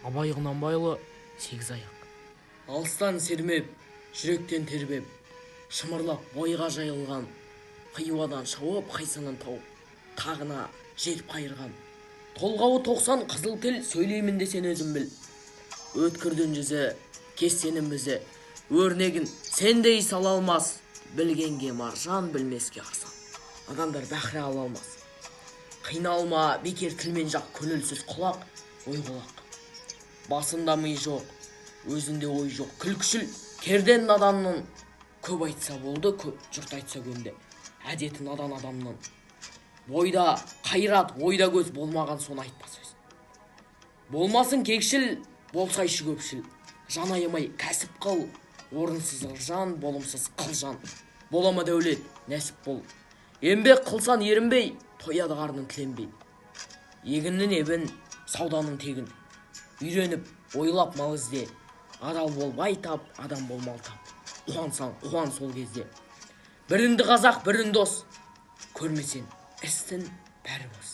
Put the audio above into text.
Абай Құнанбайұлы Сегізаяқ. Алыстан сермеп, жүректен тербеп, шымырлап бойға жайылған, қиуадан шауып, қайсынан тауып, тағына жетіп қайырған. Толғауы 90 қызыл тіл, сөйлеймін десен өзім біл. Өткірдің жүзі, кессенің бізі, өрнегін сендей сала алмас, білгенге маржан, білмеске асан. Адамдар бәхре ала алмас. Қиналма, бекер тілмен жақ, көңілсіз құлақ, ой құлақ. Басында ми жоқ, өзінде ой жоқ, күлкішіл керден наданның. Көп айтса болды, көп жұрт айтса көнде. Әдеті надан адамның. Бойда қайрат, ойда көз болмаған соны айтпа сөз. Болмасын кекшіл, болсайшы көпшіл. Жан аямай кәсіп қыл, орынсыз ыржан, болымсыз қылжан. Болама дәулет, нәсіп бол. Еңбек қылсан ерінбей, тояды қарның тіленбей. Егіннің ебін, сауданың тегін. Үйреніп, ойлап мал ізде. Адал бол байтап, адам бол мал тап. Қуансаң, қуан сол кезде. Бірінді қазақ, бірін дос. Көрмесен, істің бәрі бос.